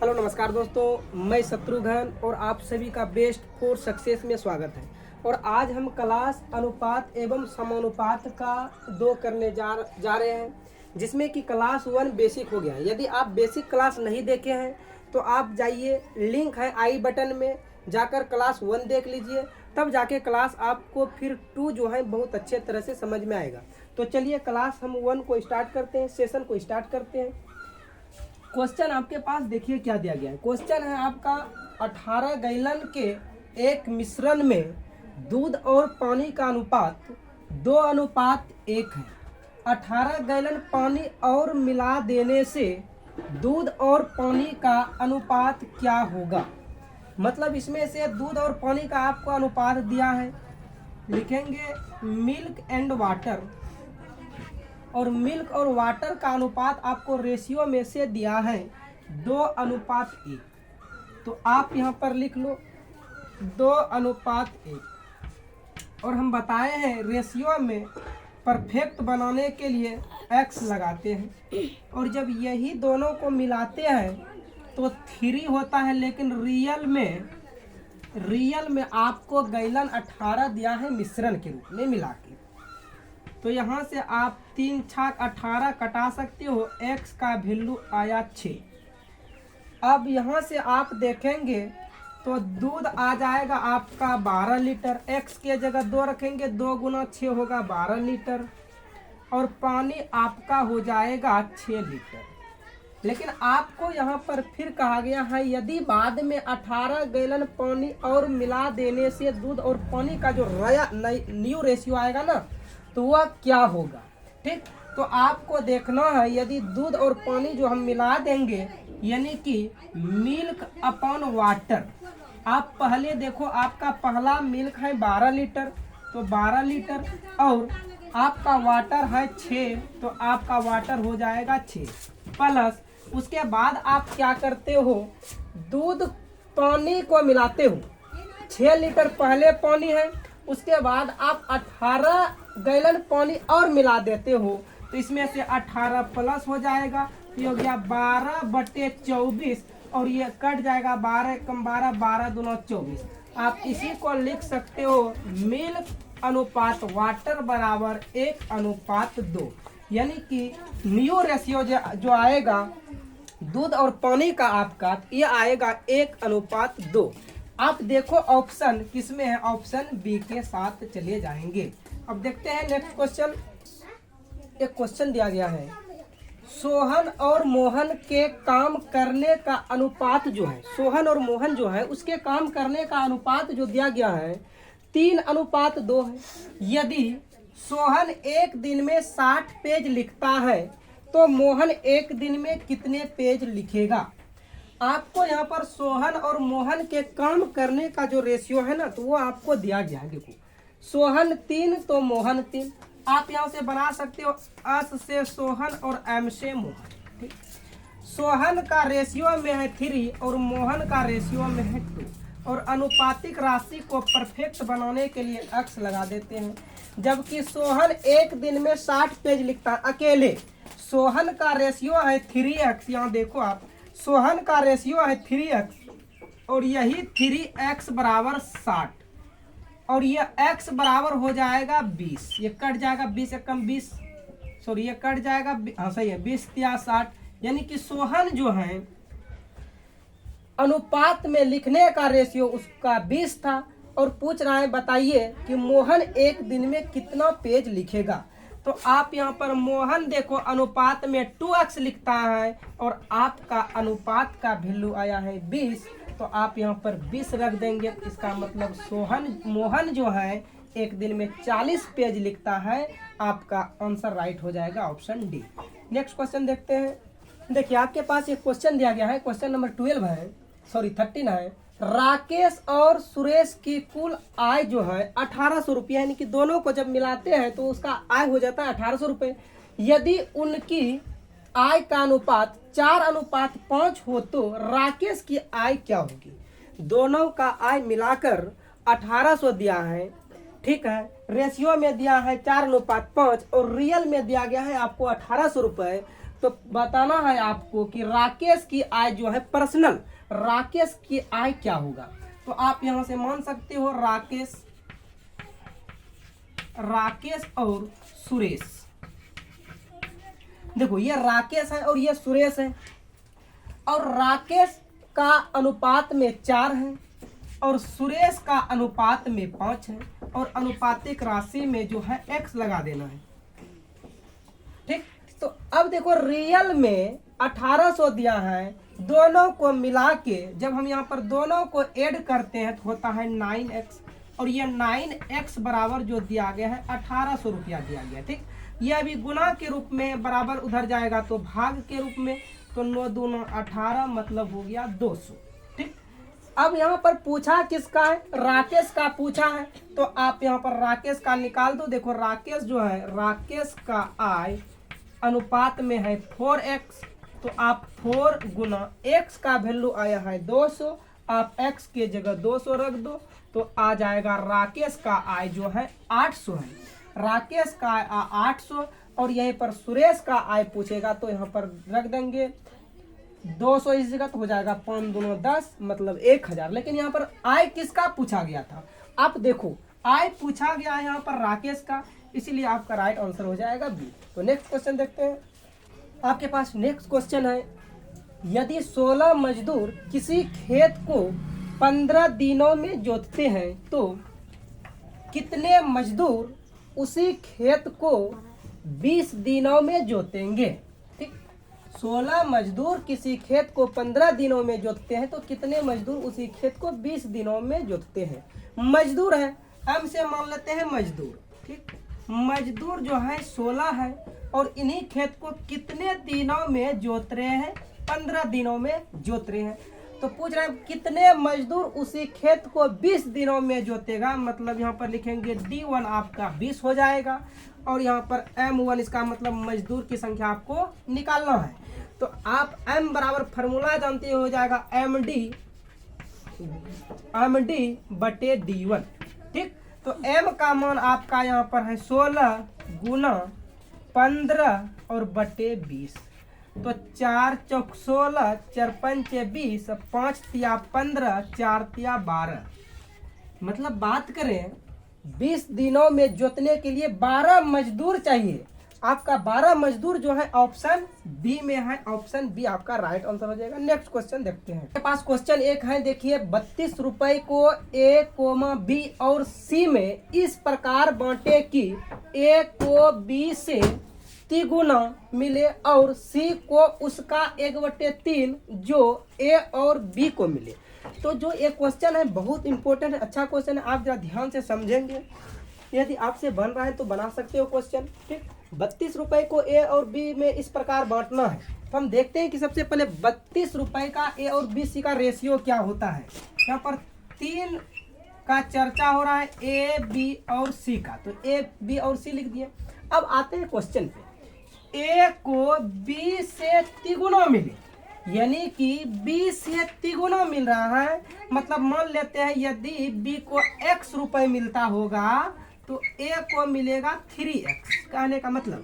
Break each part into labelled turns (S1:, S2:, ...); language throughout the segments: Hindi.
S1: हेलो नमस्कार दोस्तों, मैं शत्रुघ्न और आप सभी का बेस्ट फॉर सक्सेस में स्वागत है। और आज हम क्लास अनुपात एवं समानुपात का 2 करने जा रहे हैं, जिसमें कि क्लास 1 बेसिक हो गया है। यदि आप बेसिक क्लास नहीं देखे हैं तो आप जाइए, लिंक है आई बटन में, जाकर क्लास 1 देख लीजिए, तब जाके क्लास आपको फिर 2 जो है बहुत अच्छे तरह से समझ में आएगा। तो चलिए क्लास हम 1 को स्टार्ट करते हैं, सेशन को स्टार्ट करते हैं। क्वेश्चन आपके पास देखिए क्या दिया गया है। क्वेश्चन है आपका 18 गैलन के एक मिश्रण में दूध और पानी का अनुपात 2:1 है। 18 गैलन पानी और मिला देने से दूध और पानी का अनुपात क्या होगा। मतलब इसमें से दूध और पानी का आपको अनुपात दिया है, लिखेंगे मिल्क एंड वाटर, और मिल्क और वाटर का अनुपात आपको रेशियो में से दिया है 2:1। तो आप यहाँ पर लिख लो 2:1। और हम बताए हैं रेशियो में परफेक्ट बनाने के लिए x लगाते हैं, और जब यही दोनों को मिलाते हैं तो 3 होता है, लेकिन रियल में आपको गैलन 18 दिया है मिश्रण के रूप में मिला के। तो यहाँ से आप 3 छाक 18 कटा सकते हो, x का वैल्यू आया 6। अब यहाँ से आप देखेंगे तो दूध आ जाएगा आपका 12 लीटर, x के जगह 2 रखेंगे, 2 गुना 6 होगा 12 लीटर, और पानी आपका हो जाएगा 6 लीटर। लेकिन आपको यहाँ पर फिर कहा गया है यदि बाद में 18 गैलन पानी और मिला देने से दूध और पानी का जो न्यू रेशियो आएगा ना, तो वह क्या होगा। ठीक, तो आपको देखना है यदि दूध और पानी जो हम मिला देंगे, यानी कि मिल्क अपॉन वाटर। आप पहले देखो, आपका पहला मिल्क है 12 लीटर, तो 12 लीटर, और आपका वाटर है 6, तो आपका वाटर हो जाएगा 6 प्लस। उसके बाद आप क्या करते हो, दूध पानी को मिलाते हो। 6 लीटर पहले पानी है, उसके बाद आप 18 गैलन पानी और मिला देते हो, तो इसमें से 18 प्लस हो जाएगा, ये हो गया 12/24, और ये कट जाएगा 12 कम 12, 12 दूना 24। आप इसी को लिख सकते हो मिल्क अनुपात वाटर बराबर 1:2, यानी कि न्यू रेशियो जो आएगा दूध और पानी का आपका, ये आएगा 1:2। आप देखो ऑप्शन किसमें है, ऑप्शन बी के साथ चले जाएंगे। अब देखते हैं नेक्स्ट क्वेश्चन। एक क्वेश्चन दिया गया है, सोहन और मोहन के काम करने का अनुपात जो है, सोहन और मोहन जो है उसके काम करने का अनुपात जो दिया गया है 3:2 है। यदि सोहन एक दिन में 60 पेज लिखता है तो मोहन एक दिन में कितने पेज लिखेगा। आपको यहाँ पर सोहन और मोहन के काम करने का जो रेशियो है ना, तो वो आपको दिया गया है। देखो, सोहन 3 तो मोहन 3। आप यहाँ से बना सकते हो अस से सोहन और एम से मोहन। ठीक, सोहन का रेशियो में है 3 और मोहन का रेशियो में है 2, और अनुपातिक राशि को परफेक्ट बनाने के लिए x लगा देते हैं। जबकि सोहन एक दिन में 60 पेज लिखता है अकेले। सोहन का रेशियो है 3x, यहाँ देखो आप, सोहन का रेशियो है 3x, और यही 3x बराबर 60, और ये x बराबर हो जाएगा 20। ये कट जाएगा 20 एकम 20, सॉरी ये कट जाएगा, हाँ सही है, 20 या 60, यानी कि सोहन जो है अनुपात में लिखने का रेशियो उसका 20 था, और पूछ रहा है बताइए कि मोहन एक दिन में कितना पेज लिखेगा। तो आप यहाँ पर मोहन देखो अनुपात में 2x लिखता है, और आपका अनुपात का वैल्यू आया है 20, तो आप यहाँ पर 20 रख देंगे। इसका मतलब मोहन जो है एक दिन में 40 पेज लिखता है। आपका आंसर राइट हो जाएगा ऑप्शन डी। नेक्स्ट क्वेश्चन देखते हैं। देखिए आपके पास एक क्वेश्चन दिया गया है, क्वेश्चन नंबर 13 है। राकेश और सुरेश की कुल आय जो है 1800 रुपये, यानी कि दोनों को जब मिलाते हैं तो उसका आय हो जाता है 1800 रुपये। यदि उनकी आय का अनुपात 4:5 हो तो राकेश की आय क्या होगी। दोनों का आय मिलाकर 1800 दिया है, ठीक है, रेशियो में दिया है 4:5, और रियल में दिया गया है आपको 1800 रुपये। तो बताना है आपको कि राकेश की आय जो है पर्सनल, राकेश की आय क्या होगा। तो आप यहां से मान सकते हो राकेश और सुरेश। देखो ये राकेश है और ये सुरेश है, और राकेश का अनुपात में 4 है और सुरेश का अनुपात में 5 है, और अनुपातिक राशि में जो है x लगा देना है। ठीक, तो अब देखो रियल में 1800 दिया है, दोनों को मिला के जब हम यहाँ पर दोनों को ऐड करते हैं तो होता है 9x, और ये 9x बराबर जो दिया गया है 1800 रुपया दिया गया। ठीक, ये अभी गुना के रूप में बराबर उधर जाएगा तो भाग के रूप में, तो 9 दूना 18 मतलब हो गया 200। ठीक, अब यहाँ पर पूछा किसका है, राकेश का पूछा है, तो आप यहाँ पर राकेश का निकाल दो। देखो राकेश जो है, राकेश का आय अनुपात में है 4x, तो आप 4 गुना x का वैल्यू आया है 200, आप x के जगह 200 रख दो तो आ जाएगा राकेश का आय जो है 800 है, राकेश का आय 800। और यहीं पर सुरेश का आय पूछेगा तो यहाँ पर रख देंगे 200 इस जगह, तो हो जाएगा 5 दूना 10 मतलब 1000। लेकिन यहाँ पर आय किसका पूछा गया था, आप देखो आय पूछा गया है यहाँ पर राकेश का, इसीलिए आपका राइट आंसर हो जाएगा बी। तो नेक्स्ट क्वेश्चन देखते हैं। आपके पास नेक्स्ट क्वेश्चन है, यदि 16 मजदूर किसी खेत को 15 दिनों में जोतते हैं तो कितने मजदूर उसी खेत को 20 दिनों में जोतेंगे। ठीक, 16 मजदूर किसी खेत को 15 दिनों में जोतते हैं तो कितने मजदूर उसी खेत को 20 दिनों में जोतते हैं। मजदूर है, हम से मान लेते हैं मजदूर। ठीक, मजदूर जो है 16 है और इन्हीं खेत को कितने दिनों में जोत रहे हैं, 15 दिनों में जोत रहे हैं। तो पूछ रहे हैं कितने मजदूर उसी खेत को 20 दिनों में जोतेगा, मतलब यहाँ पर लिखेंगे D1 आपका 20 हो जाएगा, और यहाँ पर M1 इसका मतलब मजदूर की संख्या आपको निकालना है। तो आप M बराबर फार्मूला जानते हो जाएगा MD बटे D1। ठीक, तो M का मान आपका यहाँ पर है 16 गुना 15 और बटे 20, तो 4 चौक 16, 4 पंच 20, 5 तिया 15, 4 तिया 12। मतलब बात करें 20 दिनों में जोतने के लिए 12 मजदूर चाहिए। आपका 12 मजदूर जो है ऑप्शन बी में है, ऑप्शन बी आपका राइट आंसर हो जाएगा। नेक्स्ट क्वेश्चन देखते हैं। आपके पास क्वेश्चन एक है, देखिए 32 रुपए को ए, बी और सी में इस प्रकार बांटे कि ए को बी से तिगुना मिले और सी को उसका 1/3 जो ए और बी को मिले। तो जो एक क्वेश्चन है बहुत इंपॉर्टेंट है, अच्छा क्वेश्चन है, आप जरा ध्यान से समझेंगे, यदि आपसे बन रहा है तो बना सकते हो क्वेश्चन। ठीक, 32 रुपए को ए और बी में इस प्रकार बांटना है, तो हम देखते हैं कि सबसे पहले 32 रुपए का ए और बी सी का रेशियो क्या होता है। यहाँ पर 3 का चर्चा हो रहा है, ए बी और सी का, तो ए बी और सी लिख दिए। अब आते हैं क्वेश्चन पे, ए को बी से तिगुना मिले, यानी कि बी से तिगुना मिल रहा है, मतलब मान लेते हैं यदि बी को x रुपए मिलता होगा तो ए को मिलेगा 3x। कहने का मतलब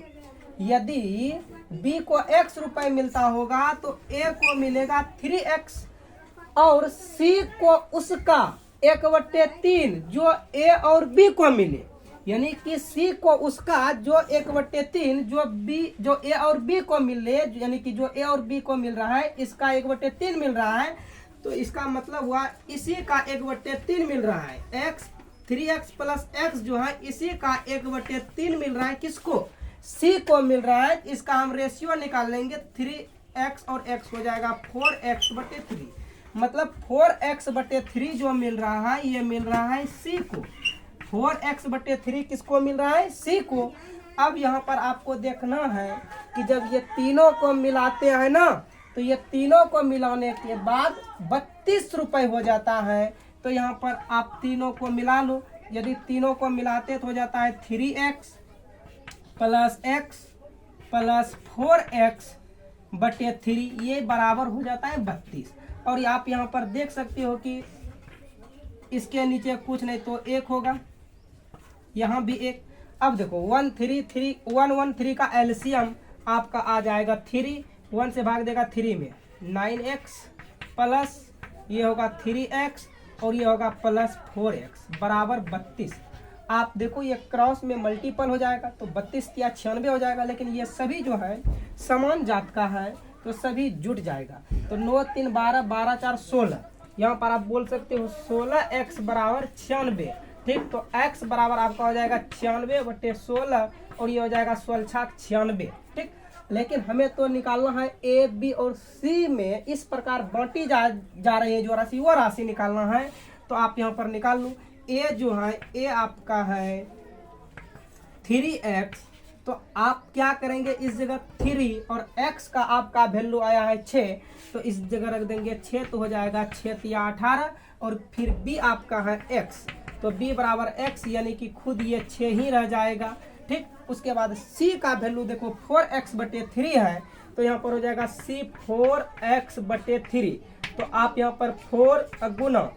S1: यदि बी को x रुपए मिलता होगा तो ए को मिलेगा 3x और सी को उसका 1/3 जो ए और बी को मिले, यानी कि सी को उसका जो 1/3 जो ए और बी को मिले, यानी कि जो ए और बी को मिल रहा है इसका 1/3 मिल रहा है, तो इसका मतलब हुआ इसी का 1/3 मिल रहा है। x 3x प्लस x जो है इसी का 1/3 मिल रहा है, किसको, सी को मिल रहा है। इसका हम रेशियो निकाल लेंगे, 3x और x हो जाएगा 4x/3, मतलब 4x/3 जो मिल रहा है ये मिल रहा है सी को, 4x/3 किसको मिल रहा है, सी को। अब यहाँ पर आपको देखना है कि जब ये तीनों को मिलाते हैं ना, तो ये तीनों को मिलाने के बाद 32 रुपए हो जाता है। तो यहाँ पर आप तीनों को मिला लो, यदि तीनों को मिलाते तो हो जाता है 3x plus x plus 4x/3, ये बराबर हो जाता है 32। और आप यहाँ पर देख सकते हो कि इसके नीचे कुछ नहीं तो 1 होगा, यहाँ भी 1। अब देखो 113 का एलसीएम आपका आ जाएगा 3, 1 से भाग देगा 3 में 9x प्लस ये होगा 3x और ये होगा प्लस 4x बराबर 32। आप देखो ये क्रॉस में मल्टीपल हो जाएगा तो 32 या 96 हो जाएगा, लेकिन ये सभी जो है समान जात का है तो सभी जुट जाएगा। तो 9 3 12 12 4 16, यहाँ पर आप बोल सकते हो 16x बराबर 96। ठीक, तो x बराबर आपका हो जाएगा 96/16 और ये हो जाएगा 16×96। ठीक, लेकिन हमें तो निकालना है ए बी और सी में इस प्रकार बांटी जा रही है जो राशि, वो राशि निकालना है। तो आप यहाँ पर निकाल लो। ए जो है ए आपका है 3x, तो आप क्या करेंगे इस जगह 3 और x का आपका वैल्यू आया है 6, तो इस जगह रख देंगे 6, तो हो जाएगा 6 या 18 और फिर b आपका है x, तो b बराबर x यानी कि खुद ये 6 ही रह जाएगा। ठीक, उसके बाद c का वैल्यू देखो 4x/3 है, तो यहाँ पर हो जाएगा c 4x/3। तो आप यहाँ पर 4 गुना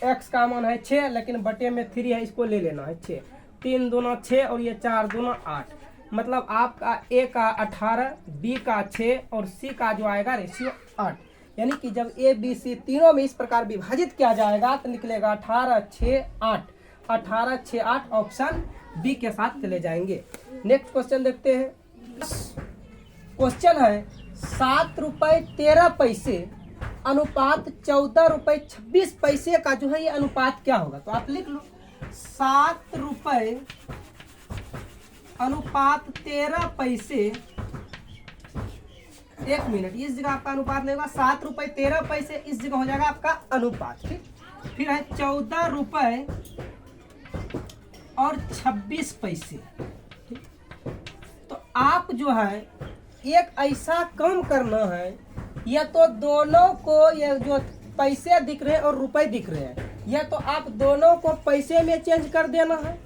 S1: x का मान है 6, लेकिन बटे में 3 है, इसको ले लेना है 6, 3 दूना 6 और ये 4 दूना 8, मतलब आपका a का 18, b का 6 और c का जो आएगा रेशियो 8। यानी कि जब a b c तीनों में इस प्रकार विभाजित किया जाएगा तो निकलेगा 18 6 8, 18 6 8, ऑप्शन बी के साथ चले जाएंगे। नेक्स्ट क्वेश्चन देखते हैं। क्वेश्चन है 7 रुपये 13 पैसे अनुपात 14 रुपये 26 पैसे का जो है ये अनुपात क्या होगा? तो आप लिख लो 7 रुपये अनुपात 13 पैसे, 1 मिनट, इस जगह आपका अनुपात नहीं होगा, 7 रुपये 13 पैसे इस जगह हो जाएगा आपका अनुपात। ठीक, फिर है 14 रुपये और 26 पैसे। ठीक, तो आप जो है एक ऐसा काम करना है, या तो दोनों को ये जो पैसे दिख रहे हैं और रुपए दिख रहे हैं, या तो आप दोनों को पैसे में चेंज कर देना है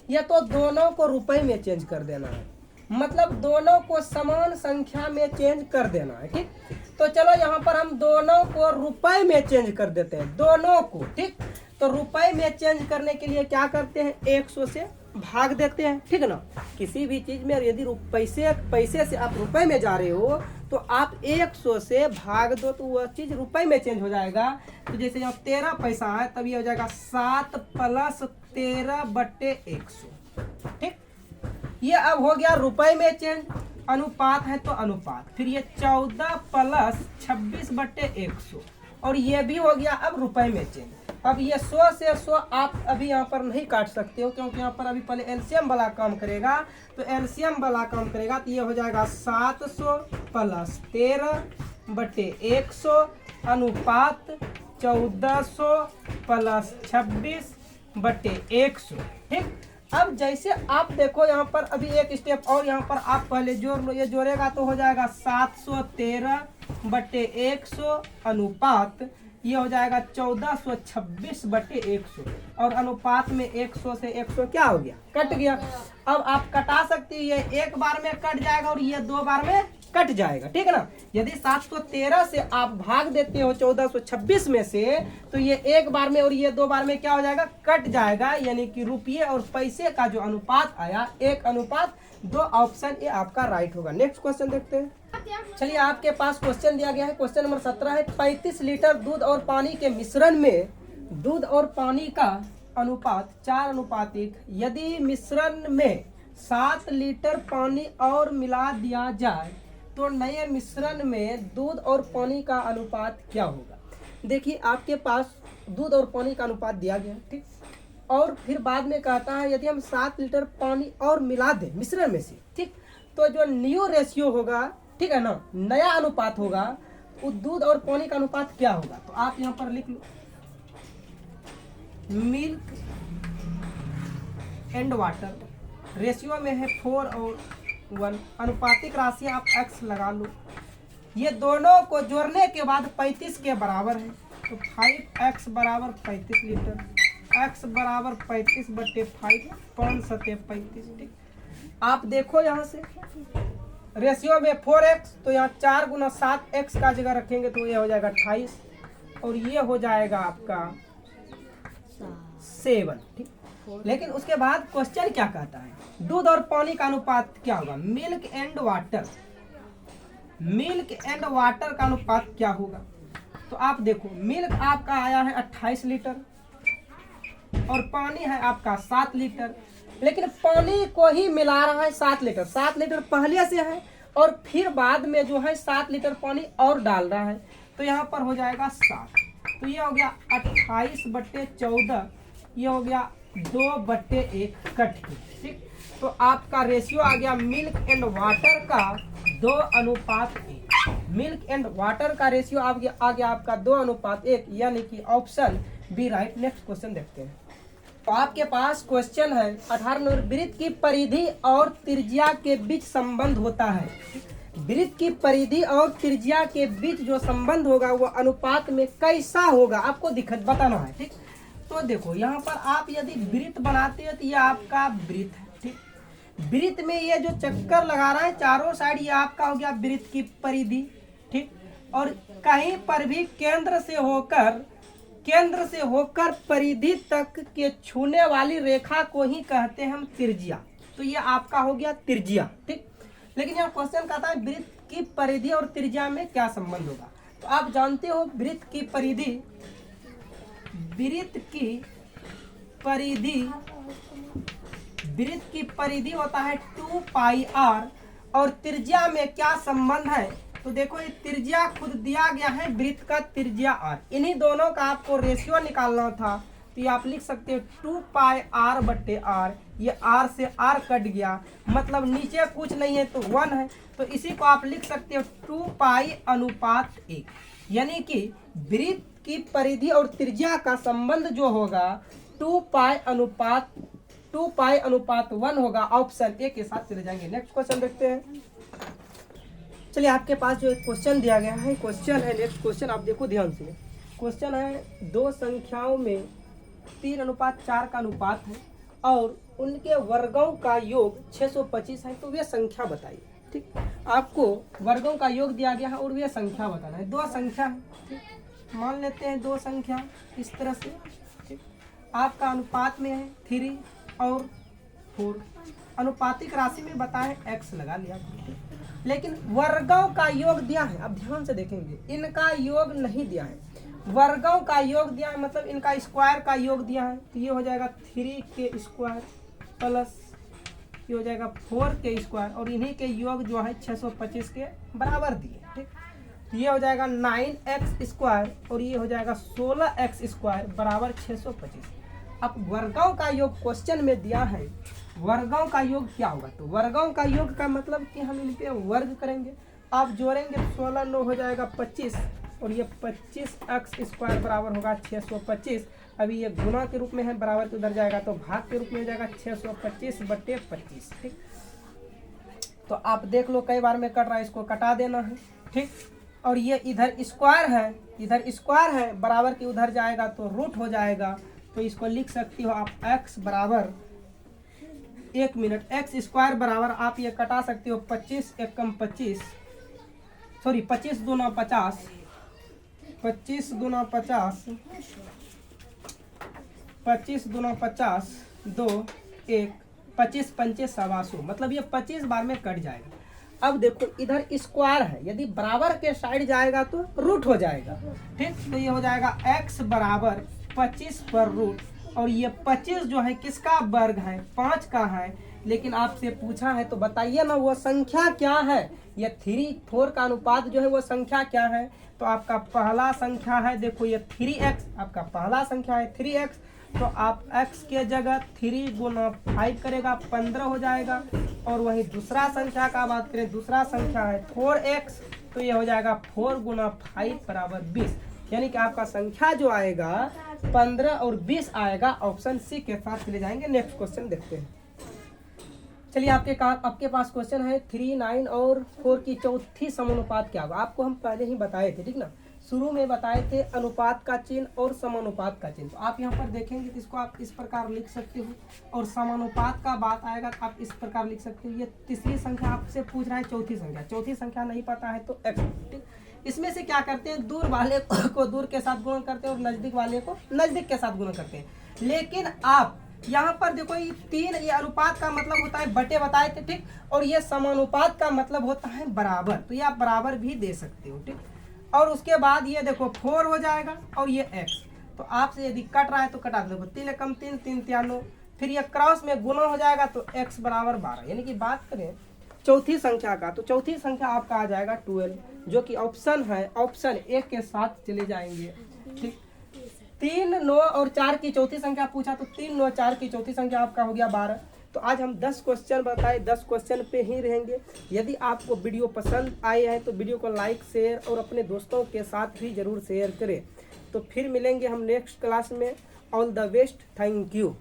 S1: या तो दोनों को रुपए में चेंज कर देना है, मतलब दोनों को समान संख्या में चेंज कर देना है। ठीक, तो चलो यहाँ पर हम दोनों को रुपए में चेंज कर देते हैं, दोनों को। ठीक, तो रुपए में चेंज करने के लिए क्या करते हैं, 100 से भाग देते हैं। ठीक है ना, किसी भी चीज में यदि पैसे से आप रुपए में जा रहे हो तो आप 100 से भाग दो तो वह चीज रुपए में चेंज हो जाएगा। तो जैसे यहाँ 13 पैसा है तब ये हो जाएगा 7 + 13/100। ठीक, ये अब हो गया रुपए में चेंज। अनुपात है तो अनुपात, फिर ये 14 + 26/100 और ये भी हो गया अब रुपए में चेंज। अब ये 100 से 100 आप अभी यहाँ पर नहीं काट सकते हो, क्योंकि यहाँ पर अभी पहले एलसीएम वाला काम करेगा। तो एलसीएम वाला काम करेगा तो ये हो जाएगा 700 + 13/100 अनुपात 1400 + 26/100। ठीक, अब जैसे आप देखो यहाँ पर अभी एक स्टेप और यहाँ पर आप पहले जोड़ लो, ये जोड़ेगा तो हो जाएगा 713/100 अनुपात ये हो जाएगा 1426/100 और अनुपात में 100 से 100 क्या हो गया, कट गया। अब आप कटा सकती है, ये एक बार में कट जाएगा और ये 2 बार में कट जाएगा। ठीक है ना, यदि 713 से आप भाग देते हो 1426 में से तो ये एक बार में और ये 2 बार में क्या हो जाएगा, कट जाएगा। यानी कि रुपये और पैसे का जो अनुपात आया 1:2, ऑप्शन ए आपका राइट होगा। नेक्स्ट क्वेश्चन देखते हैं। चलिए आपके पास क्वेश्चन दिया गया है, क्वेश्चन नंबर 17 है 35 लीटर दूध और पानी के मिश्रण में दूध और पानी का अनुपात 4:1, यदि मिश्रण में 7 लीटर पानी और मिला दिया जाए तो नए मिश्रण में दूध और पानी का अनुपात क्या होगा। देखिए आपके पास दूध और पानी का अनुपात दिया गया, ठीक, और फिर बाद में कहता है यदि हम 7 लीटर पानी और मिला दें मिश्रण में से, ठीक, तो जो न्यू रेशियो होगा, ठीक है ना, नया अनुपात होगा, वो दूध और पानी का अनुपात क्या होगा। तो आप यहाँ पर लिख लो मिल्क एंड वाटर, रेशियो में है 4 और 1, अनुपातिक राशि आप x लगा लो। ये दोनों को जोड़ने के बाद 35 के बराबर है, तो 5x बराबर 35 लीटर, x बराबर 35/5, 5×7=35। ठीक, आप देखो यहाँ से रेशियो में 4x, तो यहाँ 4 × 7x का जगह रखेंगे तो ये हो जाएगा 28 और ये हो जाएगा आपका 7। ठीक, लेकिन उसके बाद क्वेश्चन क्या कहता है, दूध और पानी का अनुपात क्या होगा, milk and water, milk and water का अनुपात क्या होगा। तो आप देखो मिल्क आपका आया है 28 लीटर और पानी है आपका 7 लीटर, लेकिन पानी को ही मिला रहा है 7 लीटर, 7 लीटर पहले से है और फिर बाद में जो है 7 लीटर पानी और डाल रहा है, तो यहाँ पर हो जाएगा 7। तो ये हो गया 28/14, ये हो गया 2/1 कट के, ठीक। तो आपका रेशियो आ गया मिल्क एंड वाटर का 2:1, मिल्क एंड वाटर का रेशियो आ गया आपका 2:1, यानी कि option B right. Next question देखते हैं। तो आपके पास क्वेश्चन है 18 नंबर, वृत्त की परिधि और त्रिज्या के बीच संबंध होता है। वृत्त की परिधि और त्रिज्या के बीच जो संबंध होगा वो अनुपात में कैसा होगा, आपको बताना है, ठीक। तो देखो यहाँ पर आप यदि वृत्त बनाते हो तो ये आपका वृत्त है, ठीक। वृत्त में ये जो चक्कर लगा रहा है चारों साइड, ये आपका हो गया वृत्त की परिधि, ठीक। और कहीं पर भी केंद्र से होकर परिधि तक के छूने वाली रेखा को ही कहते हैं हम त्रिज्या। तो ये आपका हो गया त्रिज्या, ठीक। लेकिन यहाँ क्वेश्चन कहता है वृत्त की परिधि और त्रिज्या में क्या संबंध होगा। तो आप जानते हो वृत्त की परिधि होता है 2πr, और त्रिज्या में क्या संबंध है। तो देखो ये त्रिज्या खुद दिया गया है, वृत्त का त्रिज्या r, इन्हीं दोनों का आपको रेशियो निकालना था। तो ये आप लिख सकते हो 2πr/r, ये r से r कट गया, मतलब नीचे कुछ नहीं है तो 1 है, तो इसी को आप लिख सकते हो 2π/1, यानी कि वृत्त की परिधि और त्रिज्या का संबंध जो होगा 2π/1 होगा। ऑप्शन ए के साथ चले जाएंगे। नेक्स्ट क्वेश्चन देखते हैं। चलिए आपके पास जो एक क्वेश्चन दिया गया है, क्वेश्चन है, नेक्स्ट क्वेश्चन आप देखो ध्यान से। क्वेश्चन है दो संख्याओं में 3:4 का अनुपात है और उनके वर्गों का योग 625 है, तो वे संख्या बताइए, ठीक। आपको वर्गों का योग दिया गया है और वे संख्या बताना है। दो संख्या है, ठीक। मान लेते हैं दो संख्या इस तरह से, ठीक। आपका अनुपात में है 3 और 4, अनुपातिक राशि में बताएं x लगा लिया, लेकिन वर्गों का योग दिया है। अब ध्यान से देखेंगे, इनका योग नहीं दिया है, वर्गों का योग दिया है, मतलब इनका स्क्वायर का योग दिया है। तो ये हो जाएगा 3 प्लस ये हो जाएगा 4 और इन्हीं के योग जो है 625 के बराबर दिए, ठीक। तो ये हो जाएगा 9x² और ये हो जाएगा 16x² बराबर 625। अब वर्गों का योग क्वेश्चन में दिया है, वर्गों का योग क्या होगा। तो वर्गों का योग का मतलब कि हम इनके वर्ग करेंगे, आप जोड़ेंगे 16 9 हो जाएगा 25 और ये 25x² बराबर होगा 625। अभी ये गुना के रूप में है, बराबर उधर जाएगा तो भाग के रूप में हो जाएगा 625/25, ठीक। तो आप देख लो कई बार में कट रहा है, इसको कटा देना है, ठीक। और ये इधर स्क्वायर है, बराबर के उधर जाएगा तो रूट हो जाएगा। तो इसको लिख सकती हो आप x बराबर 1 मिनट, x² बराबर आप ये कटा सकते हो 25 एकम 25, सॉरी 25 दूना 50, 25 दूना 50, 25 दूना 50, 2 1, 25 पंचे 125, मतलब ये 25 बार में कट जाएगा। अब देखो इधर स्क्वायर है, यदि बराबर के साइड जाएगा तो रूट हो जाएगा, ठीक। तो ये हो जाएगा x बराबर 25 पर रूट, और ये 25 जो है किसका वर्ग है, 5 का है। लेकिन आपसे पूछा है तो बताइए ना वो संख्या क्या है, ये 3 4 का अनुपात जो है वो संख्या क्या है। तो आपका पहला संख्या है, देखो ये 3x, आपका पहला संख्या है 3x, तो आप x के जगह 3 गुना 5 करेगा 15 हो जाएगा। और वही दूसरा संख्या का बात करें, दूसरा संख्या है 4x, तो ये हो जाएगा 4 गुना 5 बराबर 20, यानी कि आपका संख्या जो आएगा 15 और 20 आएगा। ऑप्शन सी के साथ चले जाएंगे। नेक्स्ट क्वेश्चन देखते हैं। चलिए आपके पास क्वेश्चन है 3 9 और 4 की चौथी समानुपात क्या होगा। आपको हम पहले ही बताए थे, ठीक ना, शुरू में बताए थे अनुपात का चिन्ह और समानुपात का चिन्ह। तो आप यहाँ पर देखेंगे तो इसको आप इस प्रकार लिख सकते हो, और समानुपात का बात आएगा तो आप इस प्रकार लिख सकते हो। ये तीसरी संख्या आपसे पूछ रहा है, चौथी संख्या नहीं पता है तो x, ठीक। इसमें से क्या करते हैं, दूर वाले को दूर के साथ गुणा करते हैं और नजदीक वाले को नजदीक के साथ गुणा करते हैं। लेकिन आप यहाँ पर देखो ये 3, ये अनुपात का मतलब होता है बटे बताए थे, ठीक। और ये समानुपात का मतलब होता है बराबर, तो ये आप बराबर भी दे सकते हो, ठीक। और उसके बाद ये देखो 4 हो जाएगा और ये x, तो आपसे यदि कट रहा है तो कटा दो, 3 एकम 3, 3 तिया 9, फिर ये क्रॉस में गुना हो जाएगा तो x बराबर 12। यानी कि बात करें चौथी संख्या का, तो चौथी संख्या आपका आ जाएगा 12, जो कि ऑप्शन है, ऑप्शन ए के साथ चले जाएंगे, ठीक। 3, 9 और 4 की चौथी संख्या पूछा, तो 3, 9, 4 की चौथी संख्या आपका हो गया 12। तो आज हम 10 क्वेश्चन बताए, 10 क्वेश्चन पे ही रहेंगे। यदि आपको वीडियो पसंद आए हैं तो वीडियो को लाइक, शेयर और अपने दोस्तों के साथ भी जरूर शेयर करें। तो फिर मिलेंगे हम नेक्स्ट क्लास में। All the best, thank you.